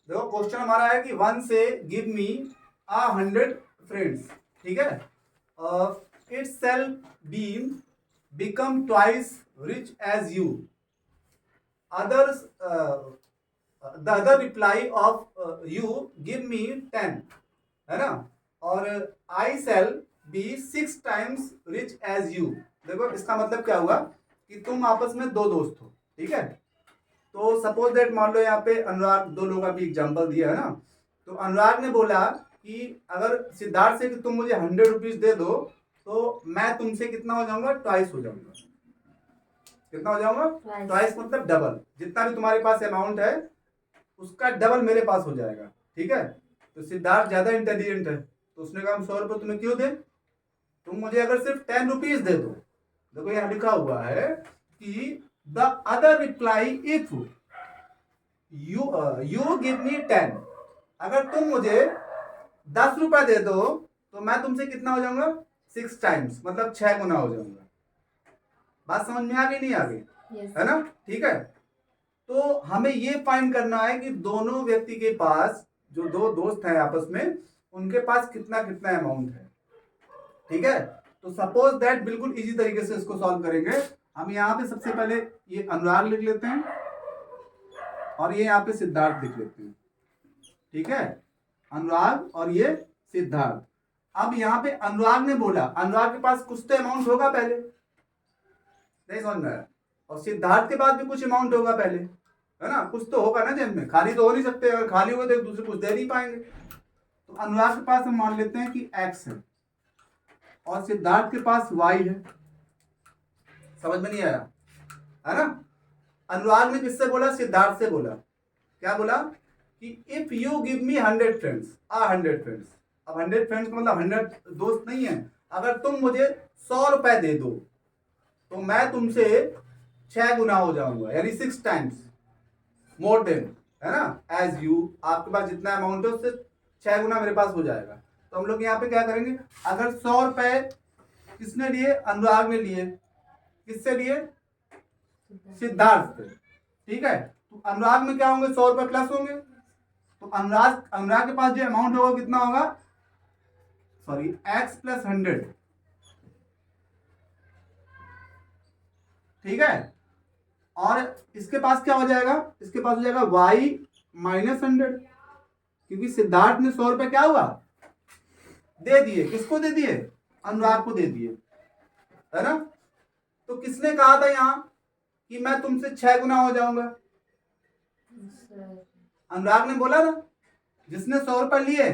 देखो क्वेश्चन हमारा है कि 1 से गिव मी 100 फ्रेंड्स, ठीक है। It shall be become twice rich as you, others the other reply of you give me 10, है ना। और I shall be 6 times rich as you. देखो इसका मतलब क्या हुआ कि तुम आपस में दो दोस्त हो, ठीक है। तो सपोज दैट मान लो यहाँ पे अनुराग, दो लोगों का भी एग्जाम्पल दिया है ना। तो अनुराग ने बोला कि अगर सिद्धार्थ से कि तुम मुझे 100 रुपीज दे दो तो मैं तुमसे कितना हो जाऊंगा, ट्वाइस हो जाऊंगा। कितना हो जाऊंगा, ट्वाइस मतलब डबल। जितना भी तुम्हारे पास अमाउंट है उसका डबल मेरे पास हो जाएगा, ठीक है। तो सिद्धार्थ ज्यादा इंटेलिजेंट है तो उसने कहा हम 100 रुपये तुम्हें क्यों दे, तुम मुझे अगर सिर्फ 10 रुपीज दे दो। देखो यहाँ लिखा हुआ है कि the other reply if you give me 10, अगर तुम मुझे 10 रुपए दे दो तो मैं तुमसे कितना हो जाऊंगा, 6 टाइम्स मतलब 6 गुना हो जाऊंगा। बात समझ में आ गई नहीं आ गई? yes. है ना, ठीक है। तो हमें ये फाइंड करना है कि दोनों व्यक्ति के पास, जो दो दोस्त हैं आपस में, उनके पास कितना कितना अमाउंट है, ठीक है। तो सपोज दैट बिल्कुल इजी तरीके से इसको सॉल्व करेंगे। हम यहाँ पे सबसे पहले ये अनुराग लिख लेते हैं और ये यहाँ पे सिद्धार्थ लिख लेते हैं, ठीक है। अनुराग और ये सिद्धार्थ। अब यहाँ पे अनुराग ने बोला, अनुराग के पास कुछ तो अमाउंट होगा पहले, नहीं समझ में आया। और सिद्धार्थ के पास भी कुछ अमाउंट होगा पहले, है ना, कुछ तो होगा ना जेब में, खाली तो हो नहीं सकते। अगर खाली हुए तो एक दूसरे कुछ दे नहीं पाएंगे। तो अनुराग के पास हम मान लेते हैं कि x है और सिद्धार्थ के पास y है। समझ में नहीं आया, है ना। अनुराग ने किससे बोला, सिद्धार्थ से बोला। क्या बोला कि if you give me 100 friends, 100 friends. अब 100 फ्रेंड्स का मतलब 100 दोस्त नहीं है। अगर तुम मुझे 100 रुपए दे दो तो मैं तुमसे 6 गुना हो जाऊंगा, यानी 6 टाइम्स मोर देन, है ना, एज यू। आपके पास जितना अमाउंट है उससे 6 गुना मेरे पास हो जाएगा। तो हम लोग यहाँ पे क्या करेंगे, अगर 100 रुपए किसने लिए, अनुराग ने लिए। किससे लिए, सिद्धार्थ से, ठीक है। तो अनुराग में क्या होंगे, 100 रुपए प्लस होंगे। तो अनुराग के पास जो अमाउंट होगा कितना होगा, सॉरी, x प्लस 100, ठीक है। और इसके पास क्या हो जाएगा, इसके पास हो जाएगा y माइनस 100, क्योंकि सिद्धार्थ ने 100 रुपए क्या हुआ, दे दिए। किसको दे दिए, अनुराग को दे दिए, है ना। तो किसने कहा था यहां कि मैं तुमसे 6 गुना हो जाऊंगा, अनुराग ने बोला ना, जिसने 100 रुपए लिए।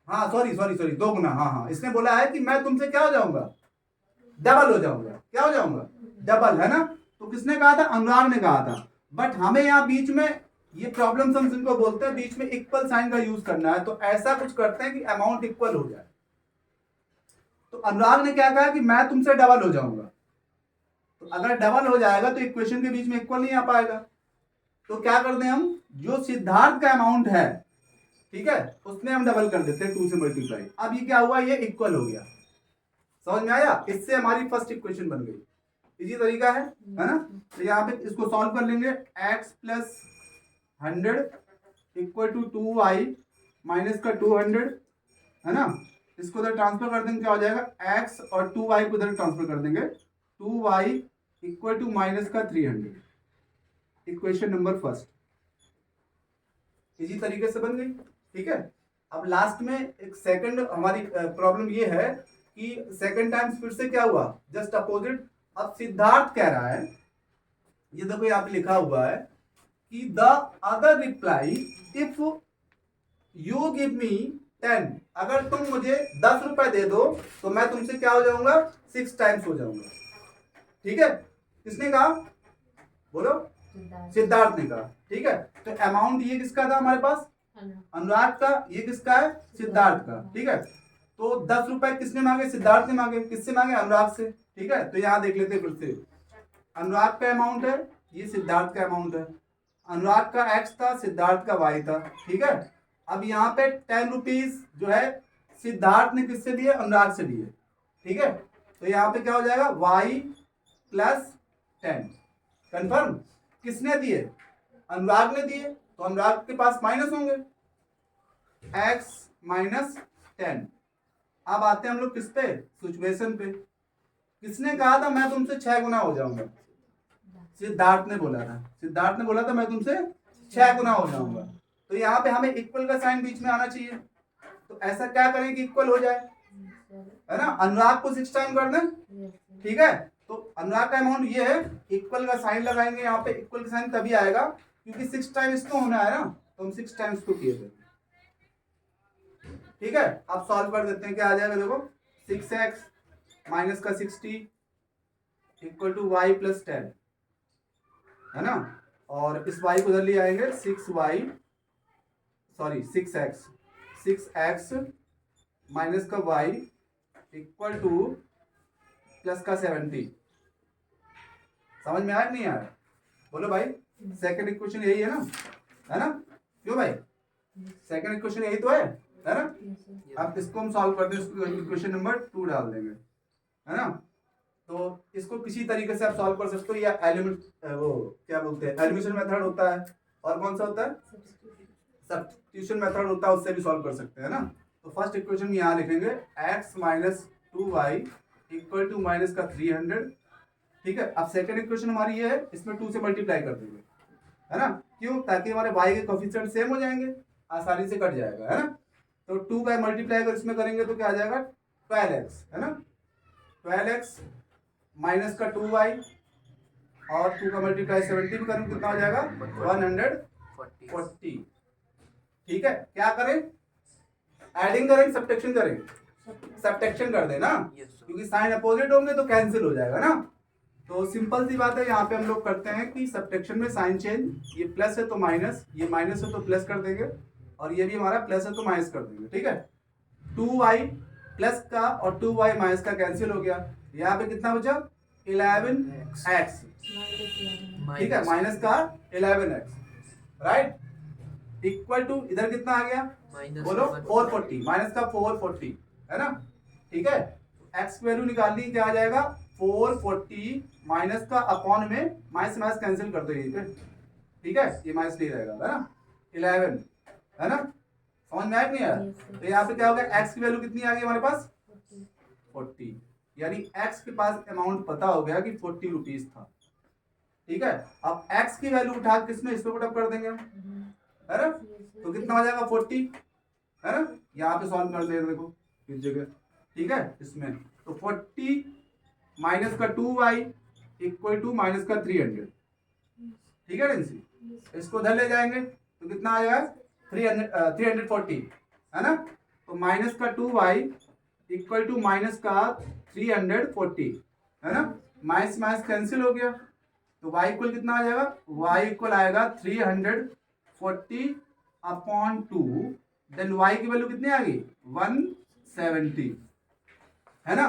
हाँ सॉरी सॉरी सॉरी, 2 गुना, हाँ हाँ, इसने बोला है कि मैं तुमसे क्या हो जाऊंगा, डबल हो जाऊंगा। क्या हो जाऊंगा, डबल, है ना। तो किसने कहा था, अनुराग ने कहा था। बट हमें यहाँ बीच में ये प्रॉब्लम सम जिनको बोलते हैं, बीच में इक्वल साइन का यूज करना है। तो ऐसा कुछ करते हैं कि अमाउंट इक्वल हो जाए। तो अनुराग ने क्या कहा कि मैं तुमसे डबल हो जाऊंगा। तो अगर डबल हो जाएगा तो इक्वेशन के बीच में इक्वल नहीं आ पाएगा। तो क्या करते हैं हम, जो सिद्धार्थ का अमाउंट है, ठीक है, उसमें हम डबल कर देते हैं, 2 से मल्टीप्लाई। अब ये क्या हुआ, ये इक्वल हो गया। समझ में आया, इससे हमारी फर्स्ट इक्वेशन बन गई। इजी तरीका है ना। तो यहाँ पे इसको सॉल्व कर लेंगे, x plus 100 equal to 2y minus का 200, है ना। इसको उधर ट्रांसफर कर देंगे, क्या हो जाएगा, x और 2y को उधर ट्रांसफर कर देंगे, 2y इक्वल टू माइनस का 300। इक्वेशन नंबर फर्स्ट इसी तरीके से बन गई, ठीक है। अब लास्ट में एक सेकंड हमारी प्रॉब्लम ये है कि सेकंड टाइम्स फिर से क्या हुआ, जस्ट अपोजिट। अब सिद्धार्थ कह रहा है, ये देखो यहाँ पे लिखा हुआ है कि the other reply if you give me 10, अगर तुम मुझे 10 रुपए दे दो तो मैं तुमसे क्या हो जाऊंगा, 6 टाइम्स हो जाऊंगा, ठीक है। किसने कहा, बोलो, सिद्धार्थ ने कहा, ठीक है। तो अमाउंट ये किसका था हमारे पास, अनुराग का, ये किसका है, सिद्धार्थ का, ठीक है। तो 10 रुपए किसने मांगे, सिद्धार्थ ने मांगे। किससे मांगे, अनुराग से, ठीक है। तो यहां देख लेते हैं फिर से, अनुराग का अमाउंट है, ये सिद्धार्थ का अमाउंट है। अनुराग का x था, सिद्धार्थ का y था, ठीक है। अब यहाँ पे 10 रुपीज जो है सिद्धार्थ ने किससे लिए, अनुराग से लिए, ठीक है। तो यहाँ पे क्या हो जाएगा, y प्लस 10, कंफर्म। किसने दिए? अनुराग ने दिए, तो अनुराग के पास माइनस होंगे, x माइनस 10। अब आते हैं हम लोग किस पे? सिचुएशन पे। किसने कहा था मैं तुमसे 6 गुना हो जाऊंगा? सिद्धार्थ ने बोला था। सिद्धार्थ ने बोला था मैं तुमसे 6 गुना हो जाऊंगा। तो यहाँ पे हमें इक्वल का साइन बीच में आना चाहिए। तो ऐसा क्या करें कि इक्वल हो जाए, है ना? अनुराग को 6 टाइम कर दें, ठीक है? तो अनुराग का अमाउंट ये है, इक्वल का साइन लगाएंगे यहाँ पे। इक्वल का साइन तभी आएगा क्योंकि 6 टाइम इसको होना है ना, तो हम 6 टाइम्स को किए थे, ठीक है? अब सॉल्व कर देते हैं, क्या आ जाएगा देखो, 6x माइनस का 60 इक्वल टू y प्लस 10, है ना? और इस y को उधर ले आएंगे, 6x माइनस का y इक्वल टू प्लस का 70। समझ में आया नहीं आया? बोलो भाई। सेकंड इक्वेशन यही है ना? क्यों भाई? सेकंड इक्वेशन यही तो है ना? अब इसको हम सॉल्व करते हैं, इक्वेशन नंबर 2 डाल देंगे, है ना? तो इसको किसी तरीके से आप सॉल्व कर सकते हो, या एलिमेंट वो क्या बोलते हैं, एलिमिनेशन मेथड होता है, और कौन सा होता है? सब्स्टिट्यूशन मेथड होता है, उससे भी सॉल्व कर सकते हैं ना। तो फर्स्ट इक्वेशन में यहाँ लिखेंगे x minus 2y equal to minus का 300, ठीक है? अब सेकंड इक्वेशन हमारी ये है, इसमें 2 से मल्टीप्लाई कर देंगे, है ना? क्यों? ताकि हमारे y के कोफिशिएंट सेम हो जाएंगे, आसानी से कट जाएगा, है ना? तो 2 का मल्टीप्लाई अगर इसमें करेंगे तो क्या आ जाएगा? 12x, है ना? 12x माइनस का 2y और 2 का मल्टीप्लाई 70 भी करेंगे, कितना हो जाएगा? 140, ठीक है? क्या करें? एडिंग करें, सब्ट्रैक्शन करें? सब्ट्रैक्शन कर देना, क्योंकि साइन अपोजिट होंगे तो कैंसिल हो जाएगा ना। तो सिंपल सी बात है, यहाँ पे हम लोग करते हैं कि सब्ट्रैक्शन में साइन चेंज, ये प्लस है तो माइनस, ये माइनस है तो प्लस कर देंगे, और ये भी हमारा प्लस है तो माइनस कर देंगे, ठीक है? 2y प्लस का और 2y माइनस का कैंसिल हो गया, यहाँ पे कितना बचा? 11x, ठीक है? माइनस का 11x, राइट? इक्वल टू इधर कितना आ गया? बोलो 440, माइनस का 440, है ना? ठीक है? x की वैल्यू निकालनी, क्या आ जाएगा? 440 माइनस का अपॉन में माइनस माइनस कैंसिल कर दो यहीं पे, ठीक है? ये माइनस नहीं रहेगा, है ना? 11, है ना? समझ में आया नहीं आया? तो यहाँ पे क्या हो गया? x की वैल्यू कितनी आ गई हमारे पास? 40, यानी x के पास अमाउंट पता हो गया कि 40 रुपीज था, ठीक है? अब x की वैल्यू उठा किसमें, इसमें पुट अप कर देंगे, है ना? तो कितना हो जाएगा? 40, है ना? यहाँ पे सॉल्व कर दे, देखो इस जगह, ठीक है? इसमें तो 40 माइनस का 2y इक्वल टू माइनस का 300, ठीक है डेंसी? इसको उधर ले जाएंगे तो कितना आ जाएगा? 340, है ना? तो माइनस का 2y इक्वल टू माइनस का 340, है ना? माइनस माइनस कैंसिल हो गया, तो y इक्वल कितना आ जाएगा? y इक्वल आएगा 340 अपॉन 2, देन y की वैल्यू कितनी आ गई? 170, है ना?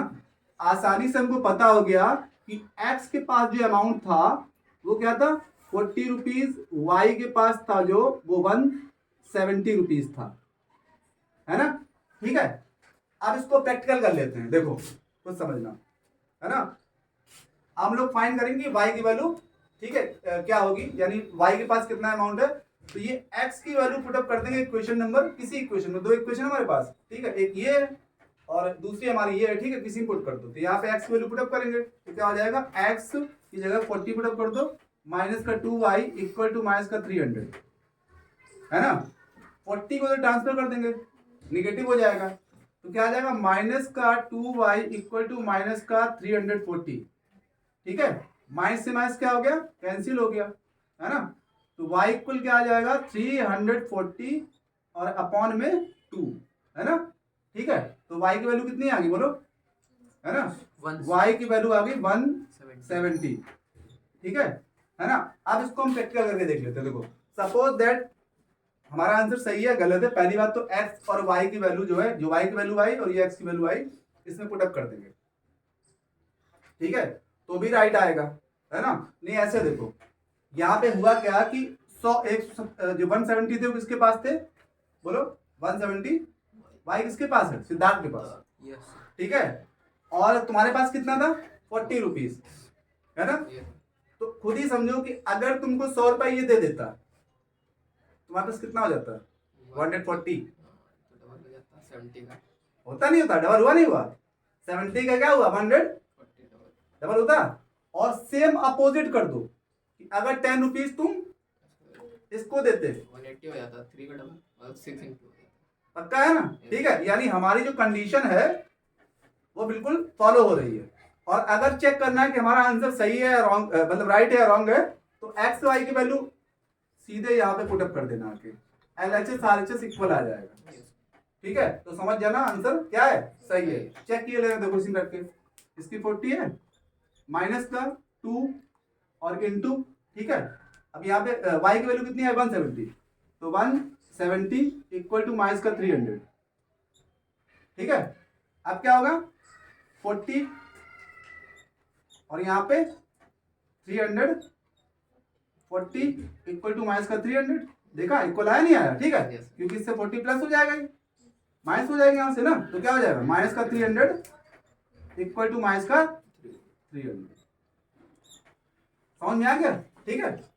आसानी से हमको पता हो गया कि x के पास जो अमाउंट था वो क्या था? 40 रुपीज, y के पास था जो वो 170 रुपीज था, है ना? ठीक है? अब इसको प्रैक्टिकल कर लेते हैं, देखो कुछ समझना, है ना? हम लोग फाइंड करेंगे y की वैल्यू, ठीक है? क्या होगी, यानी y के पास कितना अमाउंट है, तो ये x की वैल्यू पुट अप कर देंगे इक्वेशन नंबर, किसी इक्वेशन में, 2 इक्वेशन हमारे पास, ठीक है? एक ये है और दूसरी हमारी ये है, ठीक है? किसी में पुट कर दो, तो यहाँ पे x की वैल्यू पुट अप करेंगे तो क्या हो जाएगा? x की जगह 40 पुट अप कर दो, माइनस का 2y इक्वल टू माइनस का 300, है ना? 40 को तो ट्रांसफर कर देंगे, निगेटिव हो जाएगा, तो क्या आ जाएगा? माइनस का 2y इक्वल टू माइनस का 340, ठीक है? माइनस से माइनस क्या हो गया? कैंसिल हो गया, है ना? तो y इक्वल क्या आ जाएगा? 340 और अपॉन में 2, है ना? ठीक है? तो y की वैल्यू कितनी आ गई बोलो, है ना? y की वैल्यू आ गई 170, ठीक है ना? अब इसको हम प्रैक्टिकल करके देख लेते हैं। देखो सपोज दैट हमारा आंसर सही है गलत है, पहली बात तो x और y की वैल्यू जो है, जो y की वैल्यू y और ये x की वैल्यू y, इसमें पुट अप कर देंगे, ठीक है? तो भी राइट आएगा, है ना? नहीं ऐसे देखो, यहाँ पे हुआ क्या कि 100 जो 170 थे वो किसके पास थे बोलो? 170 y किसके पास है? सिद्धार्थ के पास, ठीक है? और तुम्हारे पास कितना था? 40 रुपीज, है ना? तो खुद ही समझो कि अगर तुमको 100 रुपए ये दे देता, तुम्हारे पास कितना हो जाता? 140। डबल हो जाता 70 का। होता नहीं होता? डबल हुआ नहीं हुआ? 70 का क्या हुआ? 140 डबल होता। और सेम अपोजिट कर दो कि अगर 10 रुपीज तुम इसको देते 180 हो जाता, 3 का डबल मतलब 6 इंटू हो जाता। पक्का है ना? ठीक है, यानी हमारी जो कंडीशन है वो बिल्कुल फॉलो हो रही है। और अगर चेक करना है कि हमारा आंसर सही है या रॉन्ग, मतलब राइट है या रॉन्ग है, तो एक्स वाई की वैल्यू सीधे यहाँ पे पुटअप कर देना आके, LHS RHS इक्वल आ जाएगा। ठीक है, तो समझ जाना आंसर क्या है, सही है। चेक किए लेना, देखो इसमें रख के, इसकी 40 है, माइनस का 2 और इनटू, ठीक है। अब यहाँ पे y की वैल्यू कितनी है? 170, तो 170 इक्वल टू माइनस का 300। ठीक है, अब क्या होगा? 40 और यहाँ पे 300, 40 इक्वल टू माइनस का 300। देखा इक्वल आया नहीं आया? ठीक है, क्योंकि इससे 40 प्लस हो जाएगा, माइनस हो जाएगा यहाँ से ना, तो क्या हो जाएगा? माइनस का 300 इक्वल टू माइनस का 300। समझ में आ गया? ठीक है।